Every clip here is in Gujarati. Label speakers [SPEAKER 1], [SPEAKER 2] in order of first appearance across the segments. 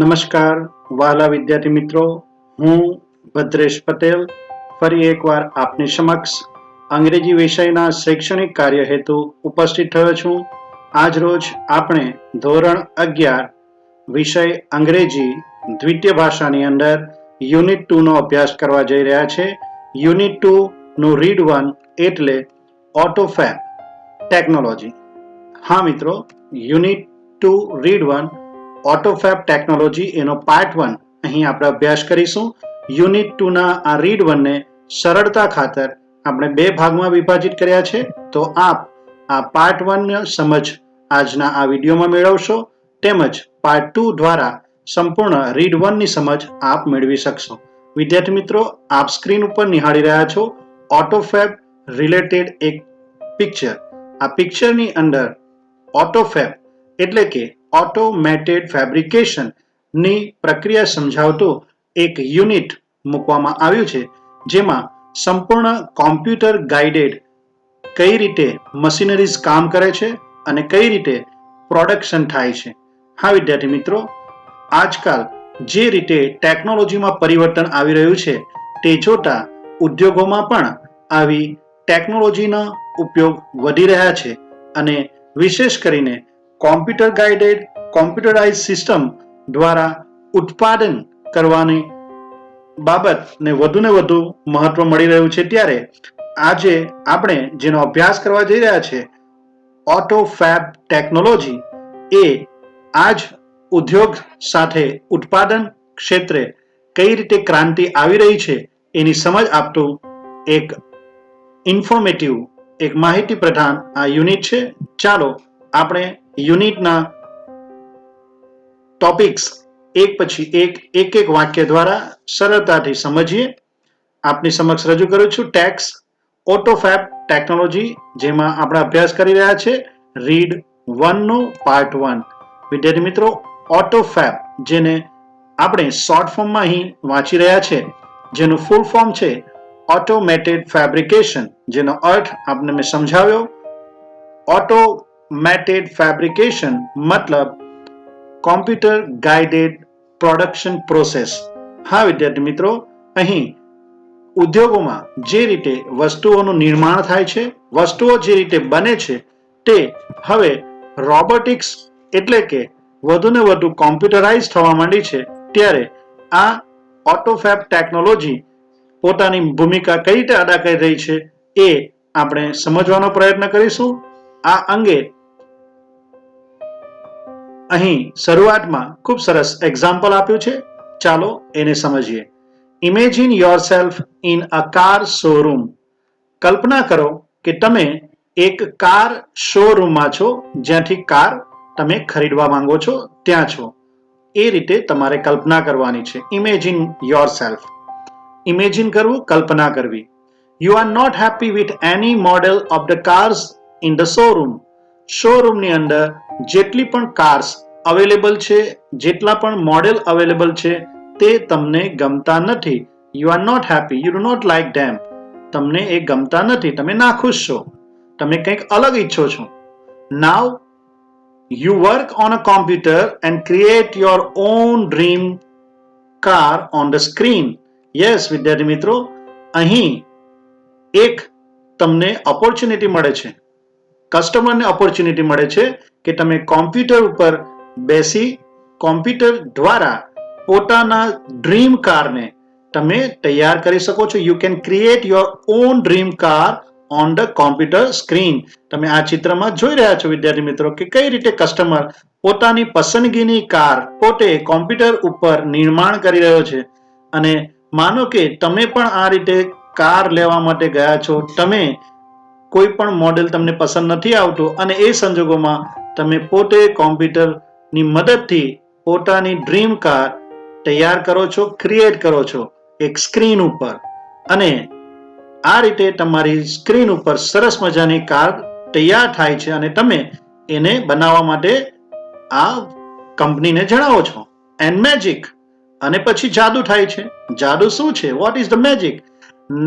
[SPEAKER 1] નમસ્કાર વહાલા વિદ્યાર્થી મિત્રો, હું ભદ્રેશ પટેલ ફરી એકવાર આપની સમક્ષ અંગ્રેજી વિષયના શૈક્ષણિક કાર્ય હેતુ ઉપસ્થિત થયો છું. આજ રોજ આપણે ધોરણ 11 વિષય અંગ્રેજી દ્વિતીય ભાષાની અંદર યુનિટ 2 નો અભ્યાસ કરવા જઈ રહ્યા છે. યુનિટ 2 નું રીડ 1 એટલે ઓટોફેબ ટેકનોલોજી. હા મિત્રો, યુનિટ 2 રીડ 1 ઓટોફેબ ટેકનોલોજી એનો પાર્ટ 1 અહીં આપણે અભ્યાસ કરીશું. યુનિટ 2 ના આ રીડ 1 ને સરળતા ખાતર આપણે બે ભાગમાં વિભાજિત કર્યા છે. તો આપ આ પાર્ટ 1 ની સમજ આજના આ વિડીયોમાં મેળવશો, તેમજ પાર્ટ 2 દ્વારા સંપૂર્ણ રીડ 1 ની સમજ આપ મેળવી શકશો. વિદ્યાર્થી મિત્રો, આપ સ્ક્રીન ઉપર નિહાળી રહ્યા છો ઓટોફેબ રિલેટેડ એક પિક્ચર. આ પિક્ચરની અંદર ઓટોફેબ એટલે કે ઓટોમેટેડ ફેબ્રિકેશન ની પ્રક્રિયા સમજાવતું એક યુનિટ મૂકવામાં આવ્યું છે, જેમાં સંપૂર્ણ કોમ્પ્યુટર ગાઈડેડ કઈ રીતે મશીનરીઝ કામ કરે છે અને કઈ રીતે પ્રોડક્શન થાય છે. હા વિદ્યાર્થી મિત્રો, આજકાલ જે રીતે ટેકનોલોજીમાં પરિવર્તન આવી રહ્યું છે તે જોતા ઉદ્યોગોમાં પણ આવી ટેકનોલોજીનો ઉપયોગ વધી રહ્યા છે અને વિશેષ કરીને કોમ્પ્યુટર ગાઈડેડ કોમ્પ્યુટરાઇઝ સિસ્ટમ દ્વારા ઉત્પાદન કરવાની બાબતને વધુને વધુ મહત્વ મળી રહ્યું છે. ત્યારે આજે આપણે જેનો અભ્યાસ કરવા જઈ રહ્યા છે ઓટોફેબ ટેકનોલોજી, એ આજ ઉદ્યોગ સાથે ઉત્પાદન ક્ષેત્રે કઈ રીતે ક્રાંતિ આવી રહી છે એની સમજ આપતું એક ઇન્ફોર્મેટિવ, એક માહિતી પ્રધાન આ યુનિટ છે. ચાલો આપણે યુનિટના ટોપિક્સ એક પછી એક વાક્ય દ્વારા સરળતાથી સમજીએ. આપની સમક્ષ રજૂ કરું છું ટેક્સ ઓટોફેબ ટેકનોલોજી, જેમાં આપણે અભ્યાસ કરી રહ્યા છે રીડ 1 નો પાર્ટ 1. વિદ્યાર્થી મિત્રો, ઓટોફેબ જેને આપણે શોર્ટ ફોર્મમાં અહીં વાંચી રહ્યા છે, જેનું ફૂલ ફોર્મ છે ઓટોમેટેડ ફેબ્રિકેશન, જેનો અર્થ આપને મેં સમજાવ્યો. ઓટોમેટેડ ફેબ્રિકેશન મતલબ કોમ્પ્યુટર ગાઈડેડ પ્રોડક્શન પ્રોસેસ. હા વિદ્યાર્થી મિત્રો, અહીં ઉદ્યોગોમાં જે રીતે વસ્તુઓનું નિર્માણ થાય છે, વસ્તુઓ જે રીતે બને છે, તે હવે રોબોટિક્સ એટલે કે વધુને વધુ કોમ્પ્યુટરાઇઝ થવા માંડી છે. ત્યારે આ ઓટોફેબ ટેકનોલોજી પોતાની ભૂમિકા કઈ રીતે અદા કરી રહી છે એ આપણે સમજવાનો પ્રયત્ન કરીશું. આ અંગે અહીં શરૂઆતમાં ખૂબ સરસ એક્ઝામ્પલ આપ્યું છે, ચાલો એને સમજીએ. Imagine yourself in a car showroom. કલ્પના કરો કે તમે એક કાર શોરૂમમાં છો, જ્યાંથી કાર તમે ખરીદવા માંગો છો ત્યાં છો. એ રીતે તમારે કલ્પના કરવાની છે. ઇમેજિન યોરસેલ્ફ, ઇમેજિન કરવું, કલ્પના કરવી. You are not happy with any model of the cars in the showroom. શોરૂમની અંદર જેટલી પણ કાર્સ અવેલેબલ છે, જેટલા પણ મોડેલ અવેલેબલ છે, તે તમને ગમતા નથી. You are not happy, you do not like them. તમને એ ગમતા નથી, તમે નાખુશ છો, તમે કંઈક અલગ ઈચ્છો છો. Now you work on a computer and create your own dream car on the screen. Yes વિદ્યાર્થી મિત્રો, અહીં એક તમને ઓપોર્ચ્યુનિટી મળે છે, કસ્ટમરને ઓપોર્ચ્યુનિટી મળે છે કે તમે કોમ્પ્યુટર ઉપર બેસી કોમ્પ્યુટર દ્વારા પોતાના ડ્રીમ કારને તમે તૈયાર કરી શકો છો. You can create your own dream car on the computer screen. તમે આ ચિત્રમાં જોઈ રહ્યા છો વિદ્યાર્થી મિત્રો કે કઈ રીતે કસ્ટમર પોતાની પસંદગીની કાર પોતે કોમ્પ્યુટર ઉપર નિર્માણ કરી રહ્યો છે. અને માનો કે તમે પણ આ રીતે કાર લેવા માટે ગયા છો, તમે કોઈ પણ મોડેલ તમને પસંદ નથી આવતું અને એ સંજોગોમાં તમે પોતે કોમ્પ્યુટરની મદદથી પોતાની ડ્રીમ કાર તૈયાર કરો છો, ક્રિએટ કરો છો એક સ્ક્રીન ઉપર. અને આ રીતે તમારી સ્ક્રીન ઉપર સરસ મજાની કાર તૈયાર થાય છે અને તમે એને બનાવવા માટે આ કંપનીને જણાવો છો. એન્ડ મેજિક, અને પછી જાદુ થાય છે. જાદુ શું છે? Vote is the magic?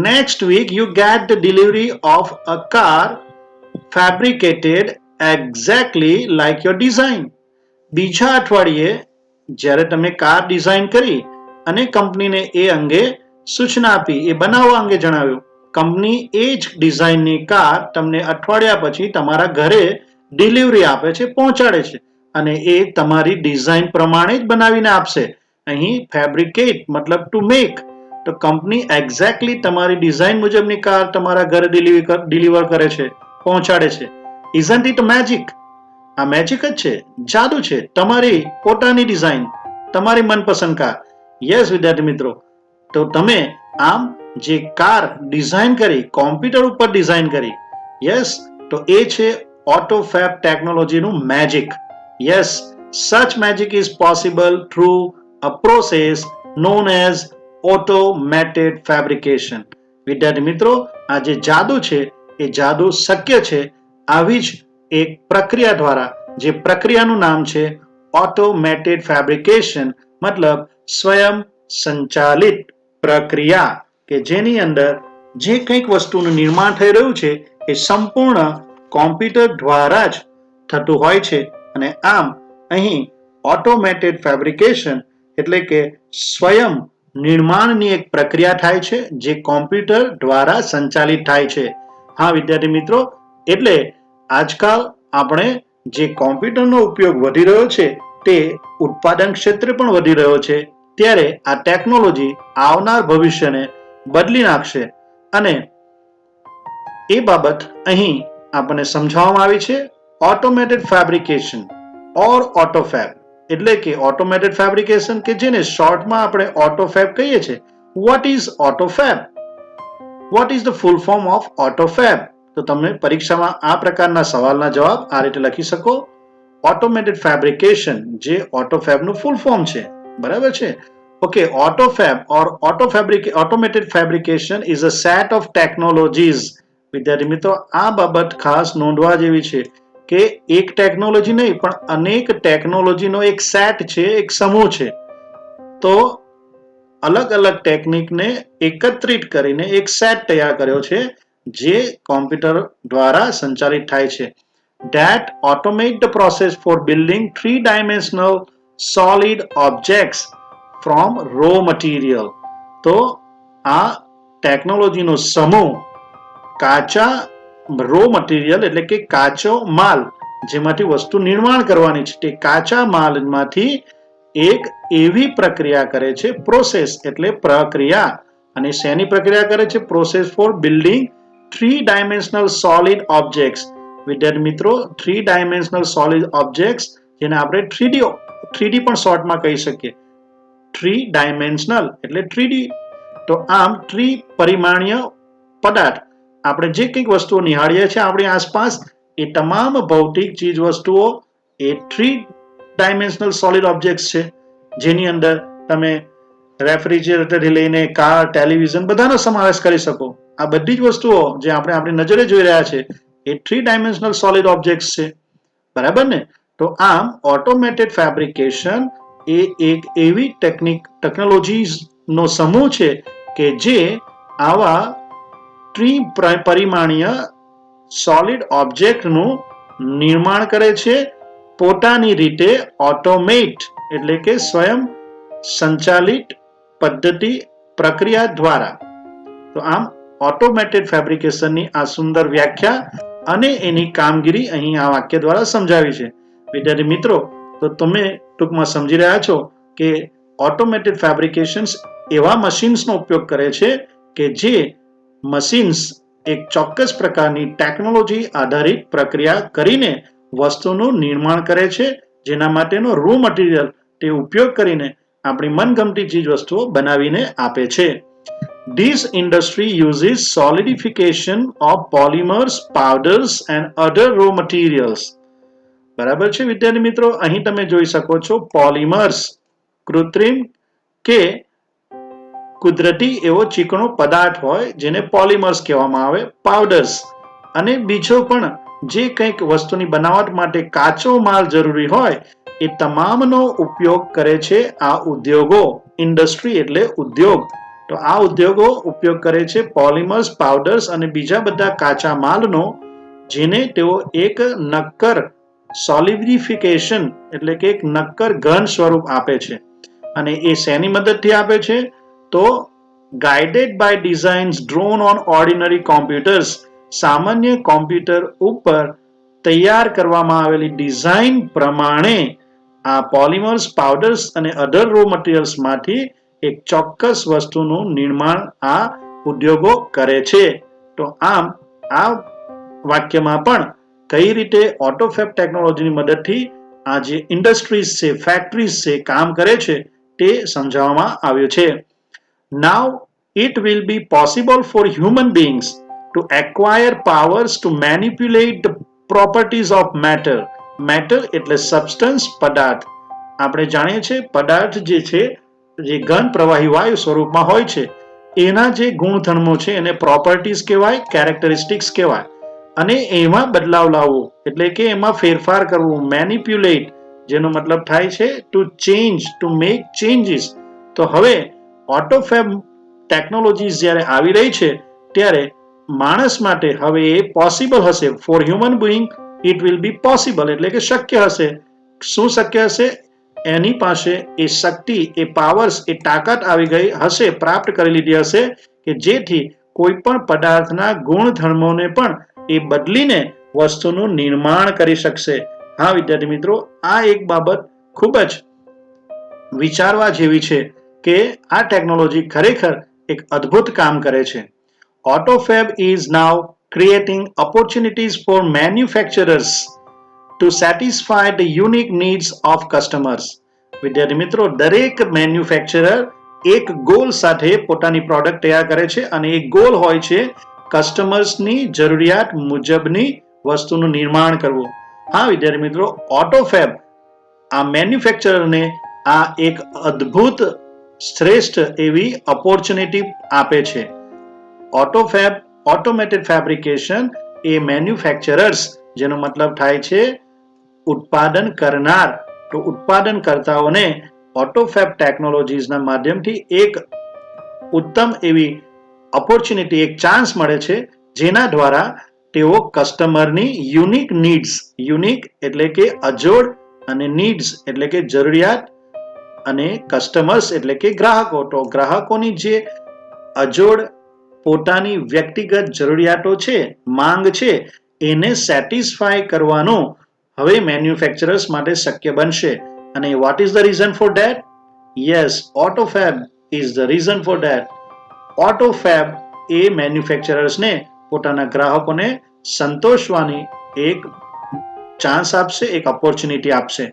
[SPEAKER 1] Next week you get the delivery of a car fabricated exactly like your design. બીજા અઠવાડિયે જ્યારે તમે કાર ડિઝાઇન કરી અને કંપનીને એ અંગે સૂચના આપી, એ બનાવવા અંગે જણાવ્યું, કંપની એ જ ડિઝાઇનની કાર તમને અઠવાડિયા પછી તમારા ઘરે ડિલિવરી આપે છે, પહોંચાડે છે અને એ તમારી ડિઝાઇન પ્રમાણે જ બનાવીને આપશે. અહીં ફેબ્રિકેટ મતલબ ટુ મેક, તો કંપની એક્ઝેક્ટલી તમારી ડિઝાઇન મુજબની કાર તમારા ઘરે ડિલિવર કરે છે, પહોંચાડે છે. Isn't it magic? આ મેજિક જ છે, જાદુ છે. તમારી પોતાની ડિઝાઇન, તમારી મનપસંદ કાર. યસ વિદ્યાર્થી મિત્રો, તો તમે આમ જે કાર ડિઝાઇન કરી, કોમ્પ્યુટર ઉપર ડિઝાઇન કરી, યસ, તો એ છે AutoFab ટેકનોલોજીનું magic. Yes, such magic is possible through a process known as automated fabrication. વિદ્યાર્થી મિત્રો, આ જે જાદુ છે એ જાદુ શક્ય છે આવી જ એક પ્રક્રિયા દ્વારા, જે પ્રક્રિયાનું નામ છે ઓટોમેટેડ ફેબ્રિકેશન, મતલબ સ્વયં સંચાલિત પ્રક્રિયા, કે જેની અંદર જે કંઈક વસ્તુનું નિર્માણ થઈ રહ્યું છે એ સંપૂર્ણ કોમ્પ્યુટર દ્વારા જ થતું હોય છે. અને આમ અહીં ઓટોમેટેડ ફેબ્રિકેશન એટલે કે સ્વયં નિર્માણની એક પ્રક્રિયા થાય છે જે કોમ્પ્યુટર દ્વારા સંચાલિત થાય છે. હા વિદ્યાર્થી મિત્રો, એટલે આજકાલ આપણે જે કોમ્પ્યુટરનો ઉપયોગ વધી રહ્યો છે તે ઉત્પાદન ક્ષેત્રે પણ વધી રહ્યો છે, ત્યારે આ ટેકનોલોજી આવનાર ભવિષ્યને બદલી નાખશે અને એ બાબત અહીં આપણને સમજાવવામાં આવી છે. ઓટોમેટેડ ફેબ્રિકેશન ઓર ઓટોફેબ એટલે કે ઓટોમેટેડ ફેબ્રિકેશન, કે જેને શોર્ટમાં આપણે ઓટોફેબ કહીએ છીએ. What is AutoFab? What is the full form of AutoFab? તો તમે પરીક્ષામાં આ પ્રકારના સવાલના જવાબ આ રીતે લખી શકો. ઓટોમેટેડ ફેબ્રિકેશન જે ઓટોફેબનું ફૂલ ફોર્મ છે, બરાબર છે. Okay, AutoFab or automated fabrication is a set of technologies. વિદ્યાર્થી મિત્રો, આ બાબત ખાસ નોંધવા જેવી છે કે એક ટેકનોલોજી નહીં પણ અનેક ટેકનોલોજીનો એક સેટ છે, એક સમૂહ છે. તો અલગ અલગ ટેકનિકને એકત્રિત કરીને એક સેટ તૈયાર કર્યો છે જે કોમ્પ્યુટર દ્વારા સંચાલિત થાય છે. That automate the process for building three-dimensional solid objects from raw material. તો આ ટેકનોલોજીનો સમૂહ કાચા રો મટીરિયલ એટલે કે કાચો માલ જેમાંથી વસ્તુ નિર્માણ કરવાની છે, તે કાચા માલમાંથી એક એવી પ્રક્રિયા કરે છે, પ્રોસેસ એટલે પ્રક્રિયા, અને શેની પ્રક્રિયા કરે છે? Process four building three dimensional solid objects. વિદ્યાર્થી મિત્રો, થ્રી ડાયમેન્શનલ સોલિડ ઓબ્જેક્ટ્સ જેને આપણે થ્રીડી પણ શોર્ટમાં કહી શકીએ. થ્રી ડાયમેન્શનલ એટલે 3D. તો આમ ત્રિપરિમાણીય પદાર્થ, આપણે જે કંઈક વસ્તુઓ નિહાળીએ છીએ આપણી આસપાસ, એ તમામ ભૌતિક ચીજ વસ્તુઓ એ થ્રી ડાયમેન્શનલ સોલિડ ઓબ્જેક્ટ્સ છે, જેની અંદર તમે રેફ્રિજરેટરથી લઈને કાર, ટેલિવિઝન બધાનો સમાવેશ કરી શકો. આ બધી જ વસ્તુઓ જે આપણે આપણી નજરે જોઈ રહ્યા છે એ થ્રી ડાયમેન્શનલ સોલિડ ઓબ્જેક્ટ્સ છે, બરાબર ને? તો આમ ઓટોમેટેડ ફેબ્રિકેશન એ એક એવી ટેકનોલોજીનો સમૂહ છે કે જે આવા ત્રિપરિમાણીય સોલિડ ઓબ્જેક્ટનું નિર્માણ કરે છે પોતાની રીતે, ઓટોમેટ એટલે કે સ્વયં સંચાલિત પદ્ધતિ, પ્રક્રિયા દ્વારા. તો આમ ઓટોમેટેડ ફેબ્રિકેશનની આ સુંદર વ્યાખ્યા અને એની કામગીરી અહીં આ વાક્ય દ્વારા સમજાવી છે. વિદ્યાર્થી મિત્રો, તો તમે ટૂંકમાં સમજી રહ્યા છો કે ઓટોમેટેડ ફેબ્રિકેશન્સ એવા મશીન્સનો ઉપયોગ કરે છે કે જે મશીન્સ એક ચોક્કસ પ્રકારની ટેકનોલોજી આધારિત પ્રક્રિયા કરીને વસ્તુનું નિર્માણ કરે છે, જેના માટેનો રો મટીરિયલ તે ઉપયોગ કરીને આપણી મનગમતી ચીજ વસ્તુઓ બનાવીને આપે છે. This industry uses solidification of polymers, powders and other raw materials. બરાબર છે વિદ્યાર્થી મિત્રો, અહીં તમે જોઈ શકો છો પોલિમર્સ, કૃત્રિમ કે કુદરતી એવો ચીકણો પદાર્થ હોય જેને પોલિમર્સ કહેવામાં આવે, પાવડર્સ, અને બીજો પણ જે કંઈક વસ્તુની બનાવટ માટે કાચો માલ જરૂરી હોય એ તમામનો ઉપયોગ કરે છે આ ઉદ્યોગો. ઇન્ડસ્ટ્રી એટલે ઉદ્યોગ. તો આ ઉદ્યોગો ઉપયોગ કરે છે પોલિમર્સ, પાવડર્સ અને બીજા બધા કાચા માલનો, જેને તેઓ એક નક્કર સોલિડિફિકેશન એટલે કે એક નક્કર ઘન સ્વરૂપ આપે છે. અને એ શેની મદદથી આપે છે? તો guided by designs drawn on ordinary computers, સામાન્ય કોમ્પ્યુટર ઉપર તૈયાર કરવામાં આવેલી ડિઝાઇન પ્રમાણે આ પોલિમર્સ, પાવડર્સ અને અધર રો મટીરિયલ્સમાંથી એક ચોક્કસ વસ્તુનું નિર્માણ આ ઉદ્યોગો કરે છે. તો આમ આ વાક્યમાં પણ કઈ રીતે ઓટોફેબ ટેકનોલોજીની મદદથી આ જે ઇન્ડસ્ટ્રીઝ છે, ફેક્ટરીઝ છે, કામ કરે છે તે સમજાવવામાં આવ્યું છે. Now it will be possible for human beings to acquire powers to manipulate the properties of matter. Matter એટલે substance, પદાર્થ. આપણે જાણીએ છીએ પદાર્થ જે છે, જે ઘન પ્રવાહી વાયુ સ્વરૂપમાં હોય છે, એના જે ગુણધર્મો છે એને પ્રોપર્ટીઝ કહેવાય, કેરેક્ટરિસ્ટિક્સ કહેવાય. અને એમાં બદલાવ લાવવો એટલે કે એમાં ફેરફાર કરવું, મેનિપ્યુલેટ, જેનો મતલબ થાય છે to change, to make changes. તો હવે ઓટોફેબ ટેકનોલોજીસ જ્યારે આવી રહી છે ત્યારે માણસ માટે હવે એ પોસિબલ હશે. Four human being it will be possible એટલે કે શક્ય હશે. શું શક્ય હશે? એની પાસે એ શક્તિ, એ પાવર્સ, એ તાકાત આવી ગઈ હશે, પ્રાપ્ત કરી લીધી હશે કે જેથી કોઈ પણ પદાર્થના ગુણધર્મોને પણ એ બદલીને વસ્તુનું નિર્માણ કરી શકશે. હા વિદ્યાર્થી મિત્રો, આ એક બાબત ખૂબ જ વિચારવા જેવી છે કે આ ટેકનોલોજી ખરેખર એક અદ્ભુત કામ કરે છે. AutoFab is now creating opportunities for manufacturers to satisfy the unique needs of customers. વિદ્યાર્થી મિત્રો, દરેક મેન્યુફેક્ચરર એક ગોલ સાથે પોતાની પ્રોડક્ટ તૈયાર કરે છે અને એ ગોલ હોય છે કસ્ટમર્સની જરૂરિયાત મુજબની વસ્તુનું નિર્માણ કરવું. હા વિદ્યાર્થી મિત્રો, ઓટોફેબ આ મેન્યુફેક્ચરરને આ એક અદ્ભુત શ્રેષ્ઠ એવી ઓપોર્ચ્યુનિટી આપે છે. ઓટોફેબ, ઓટોમેટેડ ફેબ્રિકેશન એ મેન્યુફેક્ચરર્સ, જેનો મતલબ થાય છે ઉત્પાદન કરનાર, તો ઉત્પાદનકર્તાઓને ઓટોફેબ ટેકનોલોજીસના માધ્યમથી એક ઉત્તમ એવી ઓપોર્ચ્યુનિટી, એક ચાન્સ મળે છે જેના દ્વારા તેઓ કસ્ટમરની યુનિક નીડ્સ, યુનિક એટલે કે અજોડ અને નીડ્સ એટલે કે જરૂરિયાત અને કસ્ટમર્સ એટલે કે ગ્રાહકો, તો ગ્રાહકોની જે અજોડ પોતાની વ્યક્તિગત જરૂરિયાતો છે, માંગ છે, એને સેટિસ્ફાય કરવાનું હવે મેન્યુફેક્ચરર્સ માટે શક્ય બનશે. અને what is the reason for that? Yes, AutoFab is the reason for that. AutoFab એ મેન્યુફેક્ચરર્સને પોતાના ગ્રાહકોને સંતોષવાની એક ચાન્સ આપશે, એક ઓપોર્ચ્યુનિટી આપશે.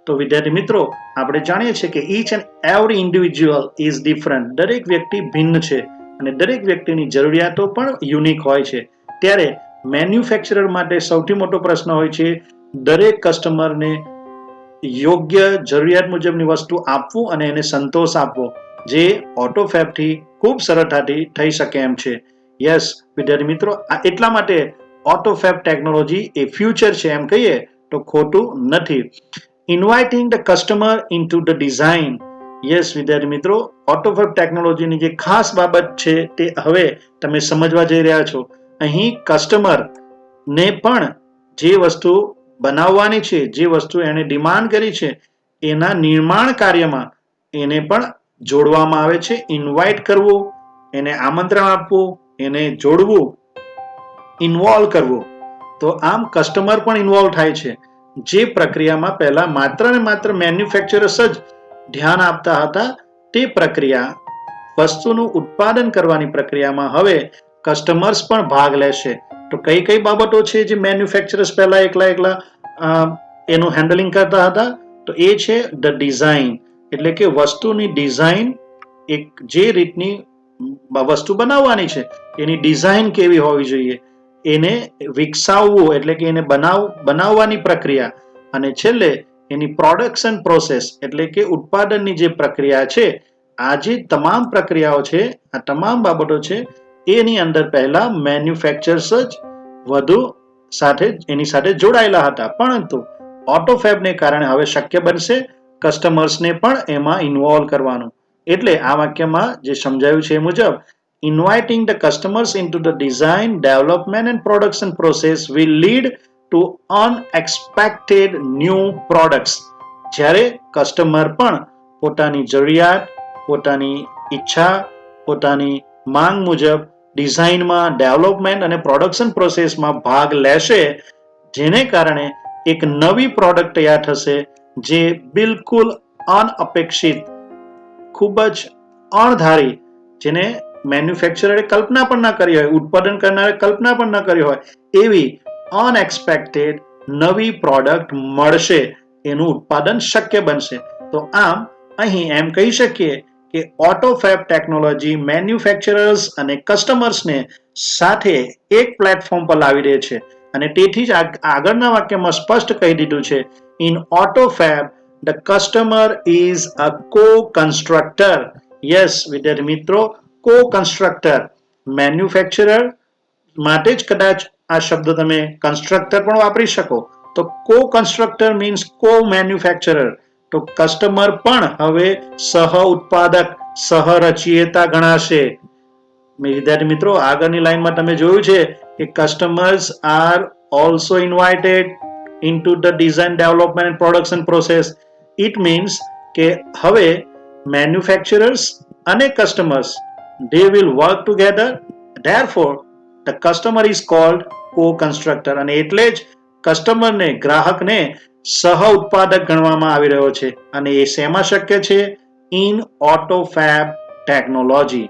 [SPEAKER 1] તો વિદ્યાર્થી મિત્રો, આપણે જાણીએ છીએ કે each and every individual is different. દરેક વ્યક્તિ ભિન્ન છે અને દરેક વ્યક્તિની જરૂરિયાતો પણ યુનિક હોય છે. ત્યારે મેન્યુફેક્ચરર માટે સૌથી મોટો પ્રશ્ન હોય છે દરેક કસ્ટમરને યોગ્ય જરૂરિયાત મુજબની વસ્તુ આપવું અને એને સંતોષ આપવો, જે ઓટોફેબથી ખૂબ સરળતાથી થઈ શકે એમ છે. યસ વિદ્યાર્થી મિત્રો, એટલા માટે ઓટોફેબ ટેકનોલોજી એ ફ્યુચર છે એમ કહીએ તો ખોટું નથી. Inviting the customer into the design. Yes વિદ્યાર્થી મિત્રો, ઓટોફેબ ટેકનોલોજીની જે ખાસ બાબત છે તે હવે તમે સમજવા જઈ રહ્યા છો. અહીં કસ્ટમરને પણ જે વસ્તુ બનાવવાની છે, જે વસ્તુ એને ડિમાન્ડ કરી છે, એના નિર્માણ કાર્યમાં એને પણ જોડવામાં આવે છે. ઇન્વાઇટ કરવું, એને આમંત્રણ આપવું, એને જોડવું, ઇન્વોલ્વ કરવું. તો આમ કસ્ટમર પણ ઇન્વોલ્વ થાય છે. જે પ્રક્રિયામાં પહેલા માત્ર ને માત્ર મેન્યુફેક્ચરર્સ જ ધ્યાન આપતા હતા, તે પ્રક્રિયા, વસ્તુનું ઉત્પાદન કરવાની પ્રક્રિયામાં હવે કસ્ટમર્સ પણ ભાગ લેશે. તો કઈ કઈ બાબતો છે જે મેન્યુફેક્ચરર્સ પહેલા એકલા એનું હેન્ડલિંગ કરતા હતા? તો એ છે ધ ડિઝાઇન, એટલે કે વસ્તુની ડિઝાઇન, એક જે રીતની વસ્તુ બનાવવાની છે એની ડિઝાઇન કેવી હોવી જોઈએ, એને વિકસાવવું એટલે કે એને બનાવવાની પ્રક્રિયા, અને છેલ્લે એની પ્રોડક્શન પ્રોસેસ એટલે કે ઉત્પાદનની જે પ્રક્રિયા છે. આ જે તમામ પ્રક્રિયાઓ છે, આ તમામ બાબતો છે, એની અંદર પહેલા મેન્યુફેક્ચરર્સ જ વધુ એની સાથે જોડાયેલા હતા. પરંતુ ઓટોફેબને કારણે હવે શક્ય બનશે કસ્ટમર્સને પણ એમાં ઇન્વોલ્વ કરવાનું. એટલે આ વાક્યમાં જે સમજાયું છે એ મુજબ, inviting the customers into the design, development and production process will lead to unexpected new products. જ્યારે કસ્ટમર પણ પોતાની જરૂરિયાત, પોતાની ઈચ્છા, પોતાની માંગ મુજબ ડિઝાઇનમાં, ડેવલપમેન્ટ અને પ્રોડક્શન પ્રોસેસમાં ભાગ લેશે, જેને કારણે એક નવી પ્રોડક્ટ તૈયાર થશે જે બિલકુલ અનઅપેક્ષિત, ખૂબ જ અણધારી, જેને મેન્યુફેક્ચરરે કલ્પના પણ ના કરી હોય, ઉત્પાદન કરનારે કલ્પના પણ ના કરી હોય એવી અનએક્સપેક્ટેડ નવી પ્રોડક્ટ મળશે, એનું ઉત્પાદન શક્ય બનશે. તો આમ અહીં એમ કહી શકીએ કે ઓટોફેબ ટેકનોલોજી મેન્યુફેક્ચરર્સ અને કસ્ટમર્સને સાથે એક પ્લેટફોર્મ પર લાવી દે છે. અને તેથી જ આગળના વાક્યમાં સ્પષ્ટ કહી દીધું છે, in AutoFab the customer is a co constructor. Yes વિદ્યાર્થી મિત્રો, કો કન્સ્ટ્રક્ટર. મેન્યુફેક્ચરર માટે જ કદાચ આ શબ્દ તમે કન્સ્ટ્રક્ટર પણ વાપરી શકો. તો કો કન્સ્ટ્રક્ટર મીન્સ કો મેન્યુફેક્ચરર. તો કસ્ટમર પણ હવે સહ ઉત્પાદક, સહ રચયિતા ગણાશે. વિદ્યાર્થી મિત્રો, આગળની લાઈનમાં તમે જોયું છે કે customers are also invited into the design, development and production process. It means કે હવે મેન્યુફેક્ચરર્સ અને customers they will work together. Therefore the customer is called co-constructor. અને એટલે જ કસ્ટમરને, ગ્રાહકને સહ ઉત્પાદક ગણવામાં આવી રહ્યો છે. અને એ શેમાં શક્ય છે? In ઓટોફેબ technology.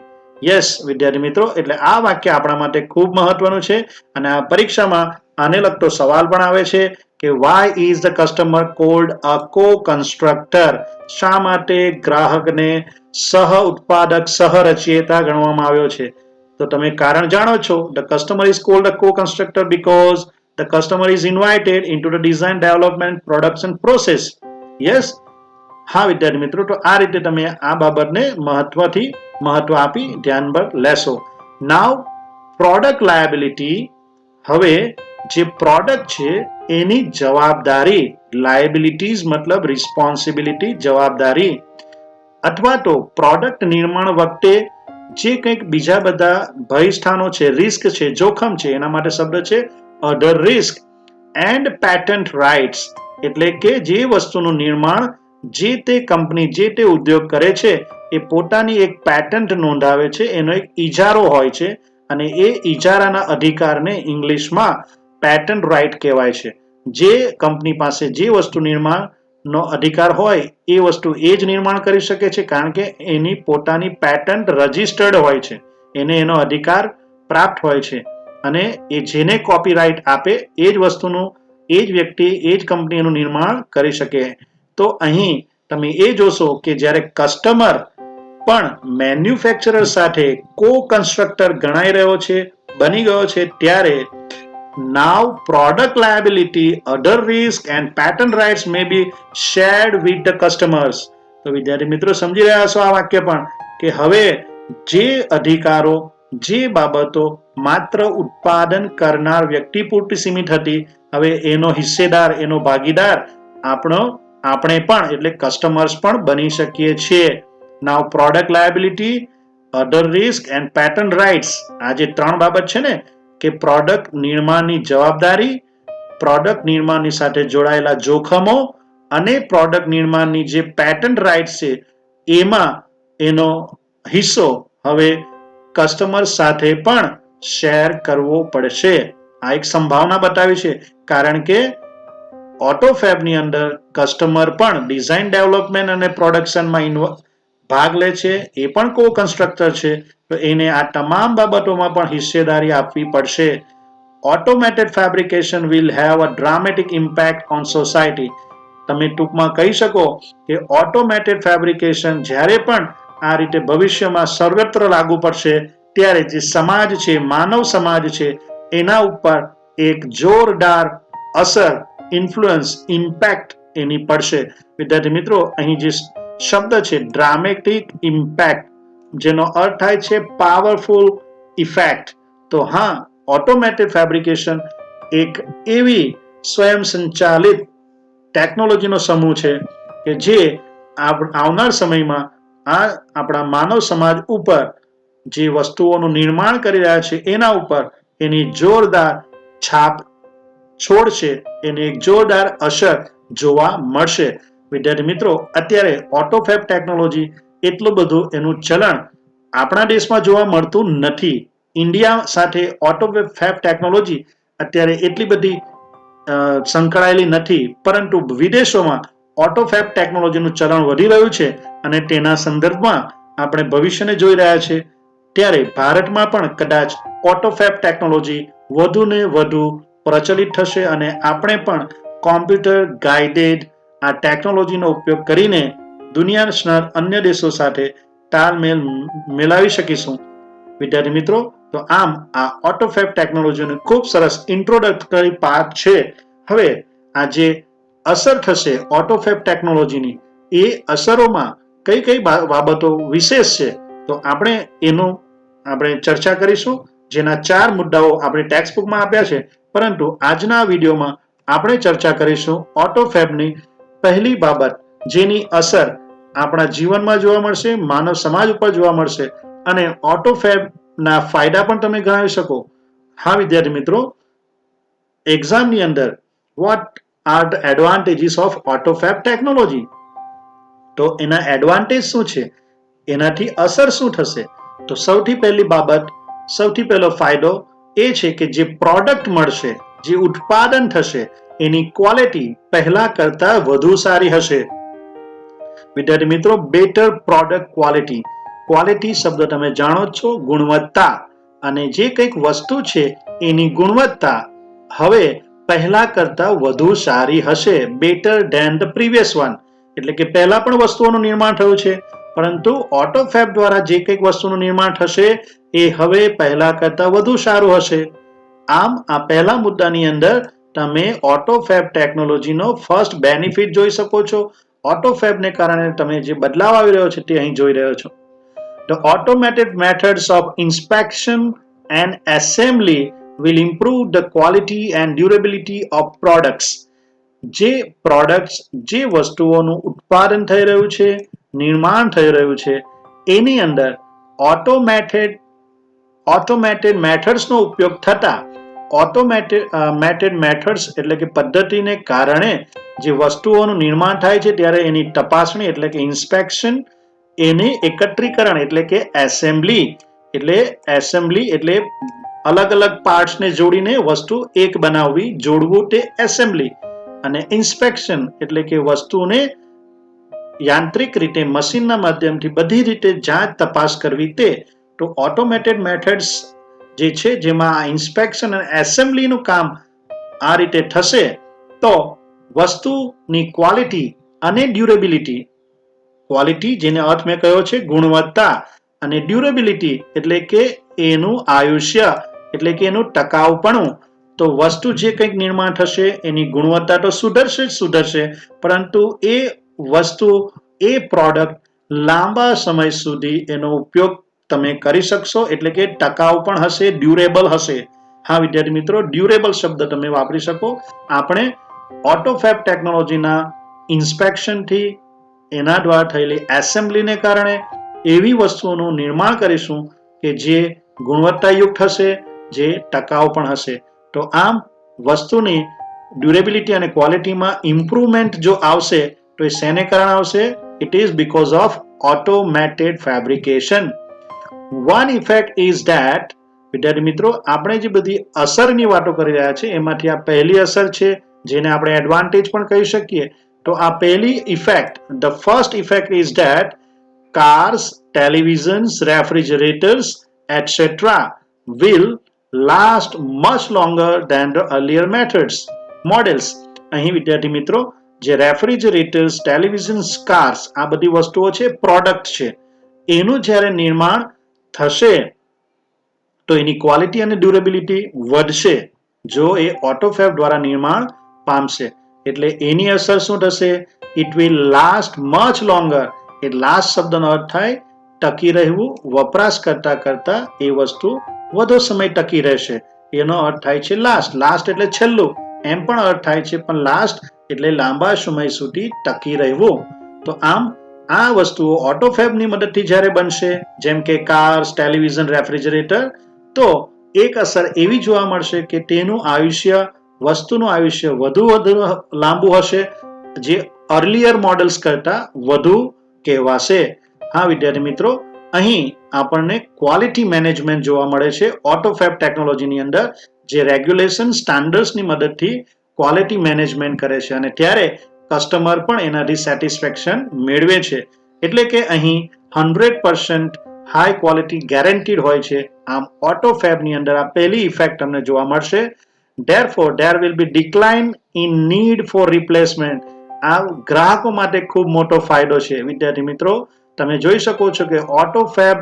[SPEAKER 1] યસ વિદ્યાર્થી મિત્રો, એટલે આ વાક્ય આપણા માટે ખૂબ મહત્વનું છે અને આ પરીક્ષામાં આને લગતો સવાલ પણ આવે છે કે why is the customer called a co constructor. શા માટે ગ્રાહકને સહ ઉત્પાદક, સહ રચયિતા ગણવામાં આવ્યો છે? તો તમે કારણ જાણો છો. The customer is called a co constructor because the customer is invited into the design, development, production process. Yes, હા વિદ્યાર્થી મિત્રો, તો આ રીતે તમે આ બાબતને મહત્વ આપી ધ્યાન પર લેશો. નાવ પ્રોડક્ટ લાયબિલિટી. હવે જે પ્રોડક્ટ છે એની જવાબદારી, લાયબિલિટીઝ મતલબ રિસ્પોન્સિબિલિટી, જવાબદારી, અથવા તો પ્રોડક્ટ નિર્માણ વખતે જે કંઈક બીજા બધા ભય સ્થાનો છે, રિસ્ક છે, જોખમ છે, એના માટે શબ્દ છે અધર રિસ્ક એન્ડ પેટન્ટ રાઇટ્સ. એટલે કે જે વસ્તુનું નિર્માણ જે તે કંપની, જે તે ઉદ્યોગ કરે છે એ પોતાની એક પેટન્ટ નોંધાવે છે, એનો એક ઇજારો હોય છે અને એ ઇજારાના અધિકારને ઇંગ્લિશમાં પેટન્ટ રાઇટ કહેવાય છે. જે કંપની પાસે જે વસ્તુ નિર્માણનો અધિકાર હોય એ વસ્તુ એ જ નિર્માણ કરી શકે છે, કારણ કે એની પોતાની પેટન્ટ રજિસ્ટર્ડ હોય છે, એને એનો અધિકાર પ્રાપ્ત હોય છે. અને એ જેને કોપીરાઇટ આપે એ જ વસ્તુનું, એ જ વ્યક્તિ, એ જ કંપનીનું નિર્માણ કરી શકે. તો અહીં તમે એ જોશો કે જ્યારે કસ્ટમર પણ મેન્યુફેક્ચરર સાથે કો કન્સ્ટ્રક્ટર ગણાઈ રહ્યો છે, બની ગયો છે, ત્યારે now product liability, other risk and patent rights may be shared with the customers. તો વિદ્યાર્થી મિત્રો સમજી રહ્યા છો આ વાક્ય પણ, કે હવે જે અધિકારો, જે બાબતો માત્ર ઉત્પાદન કરનાર વ્યક્તિ પૂરતી સીમિત હતી, હવે એનો હિસ્સેદાર, એનો ભાગીદાર આપણે પણ, એટલે કસ્ટમર્સ પણ બની શકીએ છીએ. Now product liability, other risk and patent rights, આ જે ત્રણ બાબત છે ને, કે પ્રોડક્ટ નિર્માણની જવાબદારી, પ્રોડક્ટ નિર્માણની સાથે જોડાયેલા જોખમો અને પ્રોડક્ટ નિર્માણની જે પેટન્ટ રાઇટ્સ છે એમાં એનો હિસ્સો હવે કસ્ટમર સાથે પણ શેર કરવો પડશે. આ એક સંભાવના બતાવી છે, કારણ કે ઓટોફેબની અંદર કસ્ટમર પણ ડિઝાઇન, ડેવલપમેન્ટ અને પ્રોડક્શનમાં ભાગ લે છે, એ પણ કો કન્સ્ટ્રક્ટર છે. તો એને આ તમામ બાબતોમાં પણ હિસ્સેદારી આપવી પડશે. Automated fabrication will have uh dramatic impact on society. તમે ટૂંકમાં કહી શકો કે ઓટોમેટેડ ફેબ્રિકેશન જ્યારે પણ આ રીતે ભવિષ્યમાં સર્વત્ર લાગુ પડશે, ત્યારે જે સમાજ છે, માનવ સમાજ છે, એના ઉપર એક જોરદાર અસર, ઇન્ફ્લુઅન્સ, ઇમ્પેક્ટ એની પડશે. વિદ્યાર્થી મિત્રો, અહીં જે શબ્દ છે ડ્રામેટિક ઇમ્પેક્ટ, જેનો અર્થ થાય છે પાવરફુલ ઇફેક્ટ. તો હા, ઓટોમેટેડ ફેબ્રિકેશન એક એવી સ્વયં સંચાલિત ટેકનોલોજીનો સમૂહ છે કે જે આવનાર સમયમાં આ આપણા માનવ સમાજ ઉપર જે વસ્તુઓનું નિર્માણ કરી રહ્યા છે એના ઉપર એની જોરદાર છાપ છોડશે એને એક જોરદાર અસર જોવા મળશે. વિદ્યાર્થી મિત્રો, અત્યારે ઓટોફેબ ટેકનોલોજી એટલું બધું એનું ચલણ આપણા દેશમાં જોવા મળતું નથી. ઇન્ડિયા સાથે ઓટોફેબ ટેકનોલોજી અત્યારે એટલી બધી સંકળાયેલી નથી, પરંતુ વિદેશોમાં ઓટોફેબ ટેકનોલોજીનું ચલણ વધી રહ્યું છે અને તેના સંદર્ભમાં આપણે ભવિષ્યને જોઈ રહ્યા છે. ત્યારે ભારતમાં પણ કદાચ ઓટોફેબ ટેકનોલોજી વધુ ને વધુ પ્રચલિત થશે અને આપણે પણ કોમ્પ્યુટર ગાઈડેડ આ ટેકનોલોજીનો ઉપયોગ કરીને દુનિયાના અન્ય દેશો સાથે તાલમેલ મેળવી શકીશું. વિદ્યાર્થી મિત્રો, તો આમ આ ઓટોફેબ ટેકનોલોજીનું ખૂબ સરસ ઇન્ટ્રોડક્ટરી પાર્ટ છે. હવે આ જે અસર થશે ઓટોફેબ ટેકનોલોજીની, એ અસરોમાં કઈ કઈ બાબતો વિશેષ છે, તો આપણે ચર્ચા કરીશું, જેના 4 મુદ્દાઓ આપણે ટેક્સ્ટ બુકમાં આપ્યા છે. પરંતુ આજના વિડીયોમાં આપણે ચર્ચા કરીશું ઓટોફેબની પહેલી બાબત, જેની અસર આપણા જીવનમાં જોવા મળશે, માનવ સમાજ ઉપર જોવા મળશે અને ઓટોફેબના ફાયદા પણ તમે ગણાવી શકો. હા વિદ્યાર્થી મિત્રો, એક્ઝામની અંદર what are the advantages of AutoFab technology, તો એના એડવાન્ટેજ શું છે, એનાથી અસર શું થશે? તો સૌથી પહેલી બાબત, સૌથી પહેલો ફાયદો એ છે કે જે પ્રોડક્ટ મળશે, જે ઉત્પાદન થશે, એની ક્વોલિટી પહેલા કરતા વધુ સારી હશે. વિદ્યાર્થી મિત્રો, બેટર પ્રોડક્ટ ક્વોલિટી. ક્વોલિટી શબ્દ તમે જાણો છો, ગુણવત્તા, અને જે કંઈક વસ્તુ છે એની ગુણવત્તા હવે પહેલા કરતા વધુ સારી હશે. Better than the previous one, એટલે કે પહેલા પણ વસ્તુઓનું નિર્માણ થયું છે, પરંતુ ઓટોફેબ દ્વારા જે કંઈક વસ્તુનું નિર્માણ થશે એ હવે પહેલા કરતા વધુ સારું હશે. આમ આ પહેલા મુદ્દાની અંદર તમે ઓટોફેબ ટેકનોલોજીનો ફર્સ્ટ બેનિફિટ જોઈ શકો છો. ઓટોફેબને કારણે તમે જે બદલાવ આવી રહ્યો છે તે અહીં જોઈ રહ્યો છો. The automated methods of inspection and assembly will improve the quality and durability of products. જે પ્રોડક્ટ્સ, જે વસ્તુઓનું ઉત્પાદન થઈ રહ્યું છે, નિર્માણ થઈ રહ્યું છે, એની અંદર ઓટોમેટેડ મેથડ્સનો ઉપયોગ થતા, ઓટોમેટેડ મેથડ્સ એટલે કે પદ્ધતિને કારણે જે વસ્તુઓનું નિર્માણ થાય છે ત્યારે એની તપાસણી એટલે કે ઇન્સ્પેક્શન, એને એકત્રીકરણ એટલે કે એસેમ્બલી એટલે અલગ અલગ પાર્ટ્સને જોડીને વસ્તુ એક બનાવવી, જોડવું, તે એસેમ્બલી. અને ઇન્સ્પેક્શન એટલે કે વસ્તુને યાંત્રિક રીતે મશીનના માધ્યમથી બધી રીતે જાંચ તપાસ કરવી, તે. તો ઓટોમેટેડ મેથડ્સ જે છે જેમાં આ ઇન્સ્પેક્શન અને એસેમ્બલીનું કામ આ રીતે થશે, તો વસ્તુની ક્વોલિટી અને ડ્યુરેબિલિટી, ક્વોલિટી જેને અર્થ મેં કહ્યો છે ગુણવત્તા, અને ડ્યુરેબિલિટી એટલે કે એનું આયુષ્ય, એટલે કે એનું ટકાઉપણું. તો વસ્તુ જે કંઈક નિર્માણ થશે એની ગુણવત્તા તો સુધરશે, પરંતુ એ વસ્તુ, એ પ્રોડક્ટ લાંબા સમય સુધી એનો ઉપયોગ તમે કરી શકશો, એટલે કે ટકાઉ પણ હશે, ડ્યુરેબલ હશે. હા વિદ્યાર્થી મિત્રો, ડ્યુરેબલ શબ્દ તમે વાપરી શકો. આપણે ઓટોફેબ ટેકનોલોજીના ઇન્સ્પેક્શનથી, એના દ્વારા થયેલી એસેમ્બલીને કારણે એવી વસ્તુઓનું નિર્માણ કરીશું કે જે ગુણવત્તાયુક્ત હશે, જે ટકાઉ પણ હશે. તો આમ વસ્તુની ડ્યુરેબિલિટી અને ક્વોલિટીમાં ઇમ્પ્રુવમેન્ટ જો આવશે તો એ શેને કારણે આવશે? It is because of automated fabrication. One effect is that, વિદ્યાર્થી મિત્રો, આપણે જે બધી અસરની વાતો કરી રહ્યા છે એમાંથી આ પહેલી અસર છે, જેને આપણે એડવાન્ટેજ પણ કહી શકીએ. તો આ પહેલી effect, the first effect is that cars, televisions, refrigerators, etc. will last much longer than the earlier models. અહીં વિદ્યાર્થી મિત્રો, જે રેફ્રિજરેટર્સ, ટેલિવિઝન્સ, કાર્સ, આ બધી વસ્તુઓ છે, પ્રોડક્ટ છે, એનું જ્યારે નિર્માણ થશે તો એની ક્વોલિટી અને ડ્યુરેબિલિટી વધશે જો એ ઓટોફેબ દ્વારા નિર્માણ પામશે. એટલે એની અસર શું થશે? It will last much longer. A last શબ્દનો અર્થ થાય ટકી રહેવું, વપરાશ કરતા કરતા એ વસ્તુ વધુ સમય ટકી રહેશે, એનો અર્થ થાય છે લાસ્ટ. લાસ્ટ એટલે છેલ્લું એમ પણ અર્થ થાય છે, પણ લાસ્ટ એટલે લાંબા સમય સુધી ટકી રહેવું. તો આમ આ વસ્તુઓ ઓટોફેબની મદદથી જ્યારે બનશે, જેમ કે કાર્સ, ટેલિવિઝન, રેફ્રિજરેટર, તો એક અસર એવી જોવા મળશે કે તેનું આયુષ્ય વસ્તુનું આયુષ્ય વધુ લાંબુ હશે, જે અર્લિયર મોડલ્સ કરતા વધુ કહેવાશે. હા વિદ્યાર્થી મિત્રો, અહીં આપણને ક્વોલિટી મેનેજમેન્ટ જોવા મળે છે ઓટોફેબ ટેકનોલોજીની અંદર, જે રેગ્યુલેશન સ્ટાન્ડર્ડ્સની મદદથી ક્વોલિટી મેનેજમેન્ટ કરે છે અને ત્યારે કસ્ટમર પણ એનાથી સેટિસ્ફેક્શન મેળવે છે. એટલે કે અહીં 100% હાઈ ક્વોલિટી ગેરંટીડ હોય છે. આમ ઓટોફેબની અંદર આ પહેલી ઇફેક્ટ તમને જોવા મળશે. Therefore, there will be decline in need for replacement. આ ગ્રાહકો માટે ખૂબ મોટો ફાયદો છે. વિદ્યાર્થી મિત્રો, તમે જોઈ શકો છો કે ઓટોફેબ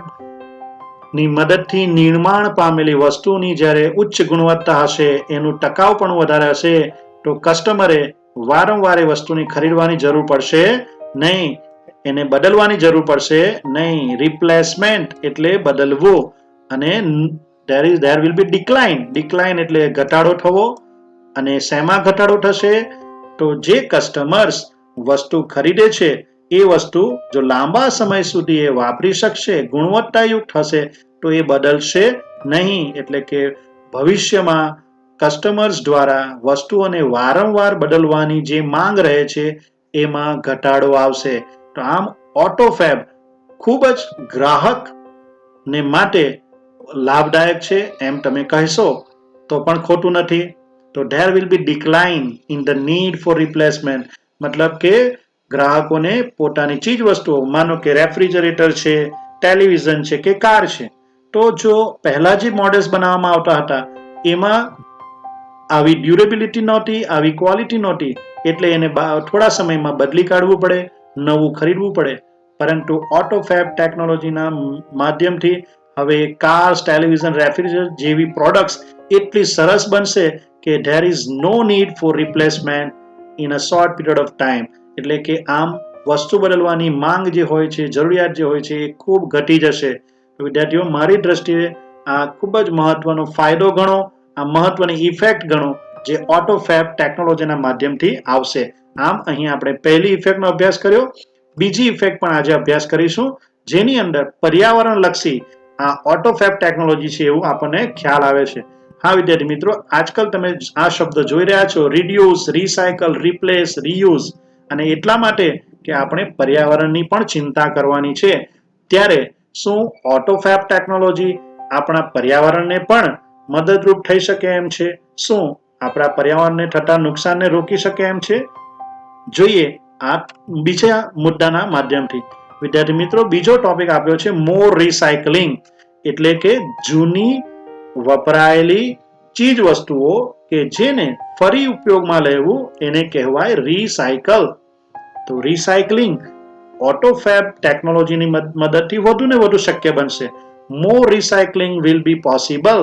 [SPEAKER 1] ની મદદથી નિર્માણ પામેલી વસ્તુની જ્યારે ઉચ્ચ ગુણવત્તા હશે, એનું ટકાઉપણું વધારે હશે, તો કસ્ટમરે વારંવાર એ વસ્તુની ખરીદવાની જરૂર પડશે નહીં, એને બદલવાની જરૂર પડશે નહીં. રિપ્લેસમેન્ટ એટલે બદલવું. અને there will be decline એટલે ઘટાડો થવો. અને શેમાં ઘટાડો થશે? તો જે કસ્ટમર્સ વસ્તુ ખરીદે છે એ વસ્તુ જો લાંબા સમય સુધી એ વાપરી શકશે, ગુણવત્તાયુક્ત હશે, તો એ બદલશે નહીં. એટલે કે ભવિષ્યમાં કસ્ટમર્સ દ્વારા વસ્તુઓને વારંવાર બદલવાની જે માંગ રહે છે એમાં ઘટાડો આવશે. તો આમ ઓટોફેબ ખૂબ જ ગ્રાહકને માટે લાભદાયક છે એમ તમે કહેશો તો પણ ખોટું નથી. તો there will be decline in the need for replacement, મતલબ કે ગ્રાહકોને પોતાની ચીજ વસ્તુઓ, માનો કે રેફ્રિજરેટર છે, ટેલિવિઝન છે કે કાર છે, તો જો પહેલા જે મોડેલ્સ બનાવવામાં આવતા હતા એમાં આવી ડ્યુરેબિલિટી નહોતી, આવી ક્વોલિટી નહોતી, એટલે એને થોડા સમયમાં બદલી કાઢવું પડે, નવું ખરીદવું પડે. પરંતુ ઓટોફેબ ટેકનોલોજીના માધ્યમથી હવે કાર્સ, ટેલિવિઝન, રેફ્રિજરેટર જેવી પ્રોડક્ટ્સ એટલી સરસ બનશે કે there is no need for replacement in a short period of time. એટલે કે આમ વસ્તુ બદલવાની માંગ જે હોય છે, જરૂરિયાત જે હોય છે, એ ખૂબ ઘટી જશે. વિદ્યાર્થીઓ, મારી દ્રષ્ટિએ આ ખૂબ જ મહત્વનો ફાયદો ગણો, આ મહત્વની ઇફેક્ટ ગણો જે ઓટોફેબ ટેકનોલોજીના માધ્યમથી આવશે. આમ અહીં આપણે પહેલી ઇફેક્ટનો અભ્યાસ કર્યો. બીજી ઇફેક્ટ પણ આજે અભ્યાસ કરીશું, જેની અંદર પર્યાવરણ લક્ષી આ ઓટોફેબ ટેકનોલોજી છે એવું આપણને ખ્યાલ આવે છે. હા વિદ્યાર્થી મિત્રો, આજકાલ તમે આ શબ્દ જોઈ રહ્યા છો, રિડ્યુસ, રિસાયકલ, રિપ્લેસ, રીયુઝ, અને એટલા માટે કે આપણે પર્યાવરણની પણ ચિંતા કરવાની છે. ત્યારે શું ઓટોફેબ ટેકનોલોજી આપણા પર્યાવરણને પણ મદદરૂપ થઈ શકે એમ છે? શું આપણા પર્યાવરણને થતા નુકસાનને રોકી શકે એમ છે? જોઈએ આ બીજા મુદ્દાના માધ્યમથી. વિદ્યાર્થી મિત્રો, બીજો ટોપિક આપ્યો છે મોર રિસાયકલિંગ, એટલે કે જૂની વપરાયેલી ચીજ વસ્તુઓ કે જેને ફરી ઉપયોગમાં લેવું એને કહેવાય રિસાયકલ. તો રિસાયકલિંગ ઓટોફેબ ટેકનોલોજીની મદદથી વધુ ને વધુ શક્ય બનશે. મોર રિસાયકલિંગ વિલ બી પોસિબલ,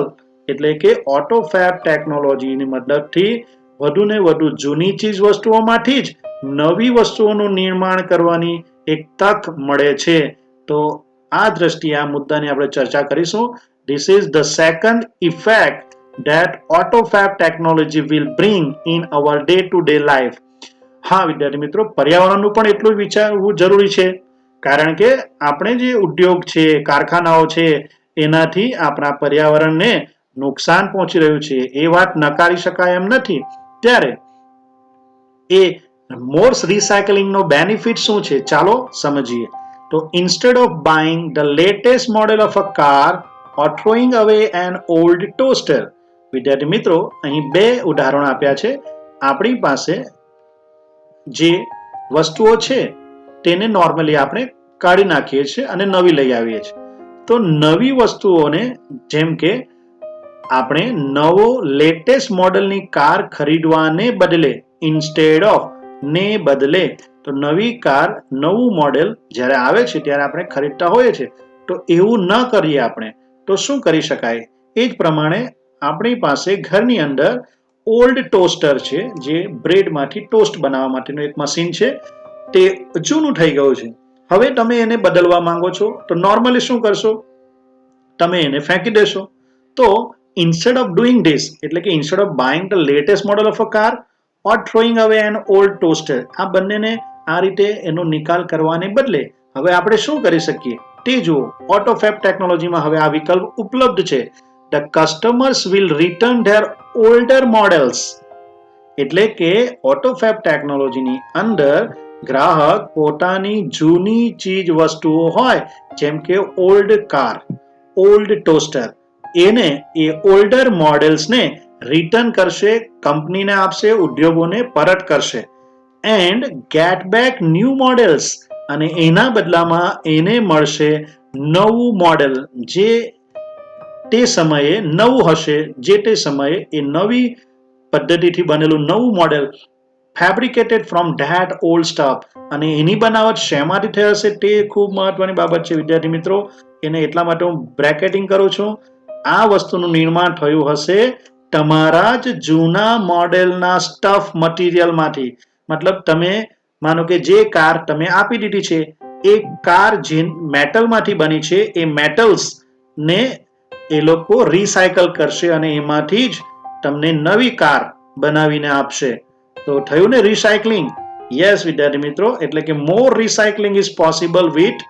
[SPEAKER 1] એટલે કે ઓટોફેબ ટેકનોલોજીની મદદથી વધુ ને વધુ જૂની ચીજ વસ્તુઓમાંથી જ નવી વસ્તુઓનું નિર્માણ કરવાની એક તક મળે છે. તો આ દ્રષ્ટિએ આ મુદ્દાની આપણે ચર્ચા કરીશું. This is the second effect that autofab technology will bring in our day-to-day life. હા વિદ્યાર્થી મિત્રો, પર્યાવરણનું પણ એટલું જ વિચારવું જરૂરી છે, કારણ કે આપણે જે ઉદ્યોગ છે, કારખાનાઓ છે, એનાથી આપણા પર્યાવરણને નુકસાન પહોંચી રહ્યું છે, એ વાત નકારી શકાય એમ નથી. ત્યારે એ મોર્સ રિસાયકલિંગનો બેનિફિટ શું છે, ચાલો સમજીએ. તો instead of buying the latest model of a car or throwing away an old toaster. વિદ્યાર્થી મિત્રો, અહીં બે ઉદાહરણ આપ્યા છે. આપણી પાસે જે વસ્તુઓ છે તેને નોર્મલી આપણે કાઢી નાખીએ છીએ અને નવી લઈ આવીએ છીએ. તો નવી વસ્તુઓને, જેમ કે આપણે નવો લેટેસ્ટ મોડેલની કાર ખરીદવાને બદલે, ઇન્સ્ટેડ ઓફ ને બદલે, તો નવી કાર, નવું મોડેલ જ્યારે આવે છે ત્યારે આપણે ખરીદતા હોઈએ છીએ. તો એવું ન કરીએ આપણે, તો શું કરી શકાય? એ જ પ્રમાણે આપણી પાસે ઘરની અંદર ઓલ્ડ ટોસ્ટર છે, જે બ્રેડમાંથી ટોસ્ટ બનાવવા માટેનું એક મશીન છે, તે જૂનું થઈ ગયું છે. હવે તમે એને બદલવા માંગો છો, તો નોર્મલી શું કરશો? તમે એને ફેંકી દેશો. તો ઇન્સ્ટેડ ઓફ ડુઈંગ ધીસ, એટલે કે instead of buying the latest model of a car or throwing અવે એન ઓલ્ડ ટોસ્ટર, આ બંનેને આ રીતે એનો નિકાલ કરવાને બદલે હવે આપણે શું કરી શકીએ તે જુઓ. ઓટોફેબ ટેકનોલોજીમાં હવે આ વિકલ્પ ઉપલબ્ધ છે. The customers will return their older models એટલે કે ઓટોફેબ ટેકનોલોજીની અંદર ગ્રાહક પોતાની જૂની ચીજ વસ્તુઓ હોય, જેમ કે ઓલ્ડ કાર, ઓલ્ડ ટોસ્ટર, એને એ ઓલ્ડર મોડેલ્સને રિટર્ન કરશે, કંપનીને આપશે, ઉદ્યોગોને પરત કરશે and get back new models, અને એના બદલામાં એને મળશે નવું મોડેલ, જે તે સમયે નવું હશે, જે તે સમયે એ નવી પદ્ધતિથી બનેલું નવું model, fabricated from that old stuff. અને એની બનાવટ શેમાંથી થઈ હશે તે ખૂબ મહત્વની બાબત છે વિદ્યાર્થી મિત્રો. એને એટલા માટે હું બ્રેકેટિંગ કરું છું. આ વસ્તુનું નિર્માણ થયું હશે તમારા જ જૂના મોડેલના સ્ટફ મટીરિયલમાંથી. મતલબ તમે માનો કે જે કાર તમે આપી દીધી છે એ કાર જે મેટલમાંથી બની છે, એ મેટલ્સ ને એ લોકો રિસાયકલ કરશે અને એમાંથી જ તમને નવી કાર બનાવીને આપશે. તો થયું ને રિસાયકલિંગ. યસ વિદ્યાર્થી મિત્રો, એટલે કે more recycling is possible with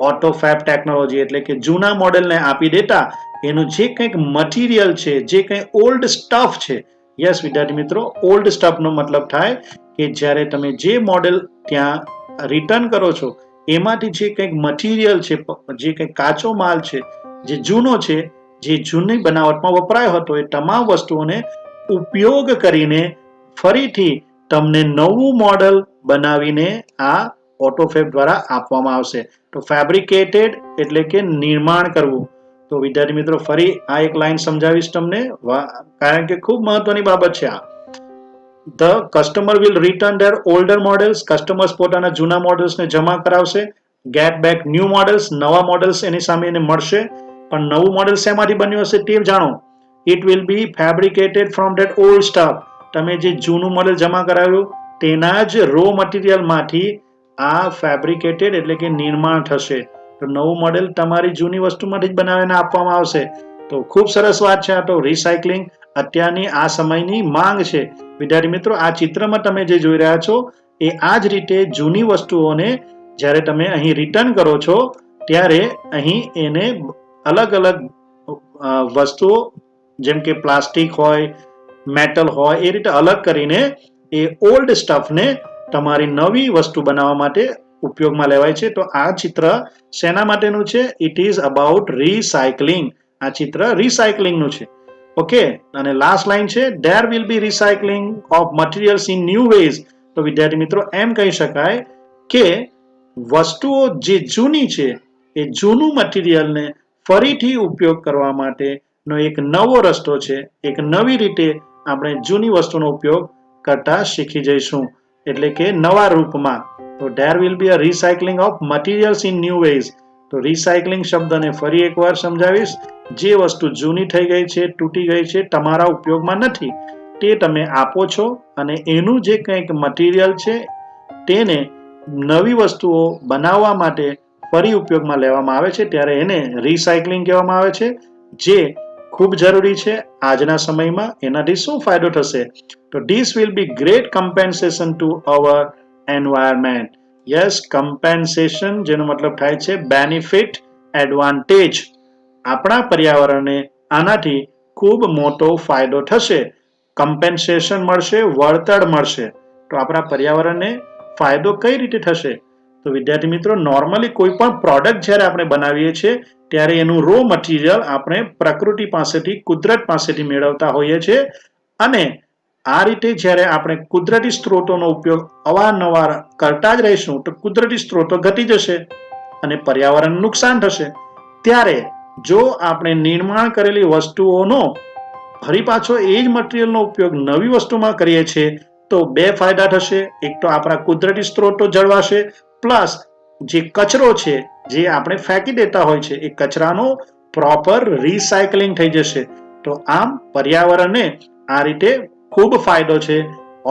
[SPEAKER 1] AutoFab technology. એટલે કે જૂના મોડેલને આપી દેતા એનું જે કંઈક મટીરિયલ છે, જે કંઈ ઓલ્ડ સ્ટફ છે. યસ વિદ્યાર્થી મિત્રો, ઓલ્ડ સ્ટફનો મતલબ થાય કે જ્યારે તમે જે મોડેલ ત્યાં રિટર્ન કરો છો એમાંથી જે કંઈક મટીરિયલ છે, જે કંઈક કાચો માલ છે, જે જૂનો છે, જે જૂની બનાવટમાં વપરાયો હતો, એ તમામ વસ્તુઓને ઉપયોગ કરીને ફરીથી તમને નવું મોડેલ બનાવીને આ ઓટોફેબ દ્વારા આપવામાં આવશે. તો ફેબ્રિકેટેડ એટલે કે નિર્માણ કરવું. તો વિદ્યાર્થી મિત્રો ફરી આ એક લાઈન સમજાવીશ તમને, કારણ કે ખૂબ મહત્વની બાબત છે આ. The customer will return there older models. Customers પોતાના જૂના મોડેલ્સને જમા કરાવશે. ગેટ બેક ન્યૂ મોડેલ્સ, નવા મોડેલ્સ એની સામે એને મળશે. પણ નવું મોડેલ શેમાંથી બન્યું હશે તે જાણો. It will be fabricated from that old stuff. તમે જે જૂનું મોડેલ જમા કરાવ્યું તેના જ રો મટીરિયલમાંથી આ ફેબ્રિકેટેડ એટલે કે નિર્માણ થશે. તો નવું મોડેલ તમારી જૂની વસ્તુમાંથી જ બનાવીને આપવામાં આવશે. તો ખૂબ સરસ વાત છે આ. તો રિસાયકલિંગ અત્યારની આ સમયની માંગ છે વિદ્યાર્થી મિત્રો. આ ચિત્રમાં તમે જે જોઈ રહ્યા છો એ આ જ રીતે જૂની વસ્તુઓને જ્યારે તમે અહીં રિટર્ન કરો છો ત્યારે અહીં એને અલગ અલગ વસ્તુઓ જેમ કે પ્લાસ્ટિક હોય, મેટલ હોય, એ રીતે અલગ કરીને એ ઓલ્ડ સ્ટફને તમારી નવી વસ્તુ બનાવવા માટે ઉપયોગમાં લેવાય છે. તો આ ચિત્ર શેના માટેનું છે? It is about recycling. આ ચિત્ર રિસાયકલિંગનું છે. ઓકે, અને લાસ્ટ લાઈન છે there will be recycling of materials in new ways. તો વિદ્યાર્થી મિત્રો એમ કહી શકાય કે વસ્તુઓ જે જૂની છે એ જૂનું મટીરિયલને ફરીથી ઉપયોગ કરવા માટેનો એક નવો રસ્તો છે. એક નવી રીતે આપણે જૂની વસ્તુનો ઉપયોગ કરતા શીખી જઈશું, એટલે કે નવા રૂપમાં. તો there will be a recycling of materials in new ways. તો રિસાયકલિંગ શબ્દને ફરી એકવાર સમજાવીશ. જે વસ્તુ જૂની થઈ ગઈ છે, તૂટી ગઈ છે, તમારા ઉપયોગમાં નથી, તે તમે આપો છો અને એનું જે કંઈક મટીરિયલ છે તેને નવી વસ્તુઓ બનાવવા માટે ફરી ઉપયોગમાં લેવામાં આવે છે, ત્યારે એને રિસાયકલિંગ કહેવામાં આવે છે, જે ખૂબ જરૂરી છે આજના સમયમાં. એનાથી શું ફાયદો થશે? તો this will be great compensation to our environment. Yes, compensation જેનો મતલબ થાય છે બેનિફિટ, એડવાન્ટેજ. આપણા પર્યાવરણને આનાથી ખૂબ મોટો ફાયદો થશે. કમ્પેન્સેશન મળશે, વળતર મળશે. તો આપણા પર્યાવરણને ફાયદો કઈ રીતે થશે? તો વિદ્યાર્થી મિત્રો નોર્મલી કોઈ પણ પ્રોડક્ટ જ્યારે આપણે બનાવીએ છીએ ત્યારે એનું રો મટીરિયલ આપણે પ્રકૃતિ પાસેથી, કુદરત પાસેથી મેળવતા હોઈએ છીએ. અને આ રીતે જ્યારે આપણે કુદરતી સ્ત્રોતોનો ઉપયોગ અવારનવાર કરતા જ રહીશું તો કુદરતી સ્ત્રોતો ઘટી જશે અને પર્યાવરણ નુકસાન થશે. ત્યારે જો આપણે નિર્માણ કરેલી વસ્તુઓનો ફરી પાછો એ જ મટીરિયલનો ઉપયોગ નવી વસ્તુમાં કરીએ છીએ તો બે ફાયદા થશે. એક તો આપણા કુદરતી સ્ત્રોતો જળવાશે, પ્લસ જે કચરો છે જે આપણે ફેંકી દેતા હોય છે એ કચરાનો પ્રોપર રિસાયકલિંગ થઈ જશે. તો આમ પર્યાવરણને આ રીતે ખૂબ ફાયદો છે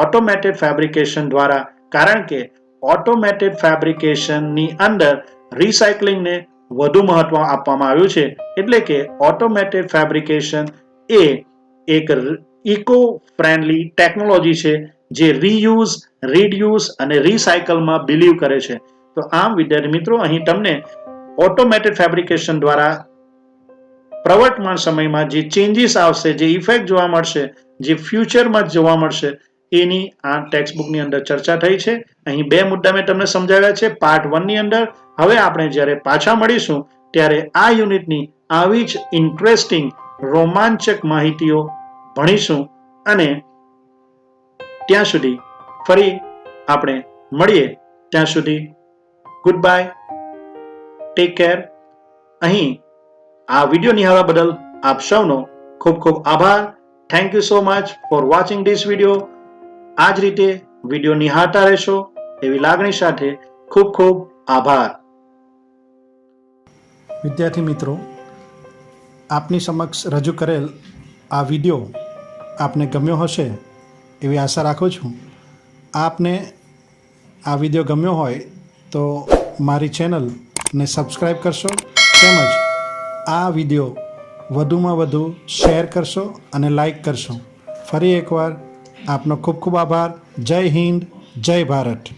[SPEAKER 1] ઓટોમેટેડ ફેબ્રિકેશન દ્વારા, કારણ કે ઓટોમેટેડ ફેબ્રિકેશનની અંદર રિસાયકલિંગને વધુ મહત્વ આપવામાં આવ્યું છે. એટલે કે ઓટોમેટેડ ફેબ્રિકેશન એ એક ઇકો ફ્રેન્ડલી ટેકનોલોજી છે જે રીયુઝ, રીડ્યુસ અને રિસાયકલમાં બિલીવ કરે છે. તો આમ વિદ્યાર્થી મિત્રો અહીં તમને ઓટોમેટેડ ફેબ્રિકેશન દ્વારા પ્રવર્તમાન સમયમાં જે ચેન્જીસ આવશે, જે ઇફેક્ટ જોવા મળશે, જે ફ્યુચરમાં જોવા મળશે એની આ ટેક્સ્ટ બુકની અંદર ચર્ચા થઈ છે. અહીં 2 મુદ્દા મેં તમને સમજાવ્યા છે પાર્ટ 1 ની અંદર. હવે આપણે જ્યારે પાછા મળીશું ત્યારે આ યુનિટની આવી જ ઇન્ટરેસ્ટિંગ રોમાંચક માહિતીઓ ભણીશું અને ત્યાં સુધી ફરી આપણે મળીએ. ત્યાં સુધી ગુડ બાય, ટેક કેર. અહીં આ વિડીયો નિહાળવા બદલ આપ સૌનો ખૂબ ખૂબ આભાર. Thank you so much for watching this video. આ જ રીતે વિડીયો નિહાળતા રહેશો એવી લાગણી સાથે ખૂબ ખૂબ આભાર. વિદ્યાર્થી મિત્રો, આપની સમક્ષ રજૂ કરેલ આ વિડીયો આપને ગમ્યો હશે એવી આશા રાખું છું. આપને આ વિડીયો ગમ્યો હોય તો મારી ચેનલને સબસ્ક્રાઈબ કરશો, તેમજ આ વિડીયો વધુમાં વધુ શેર કરશો અને લાઈક કરશો. ફરી એકવાર આપનો ખૂબ ખૂબ આભાર. જય હિન્દ, જય ભારત.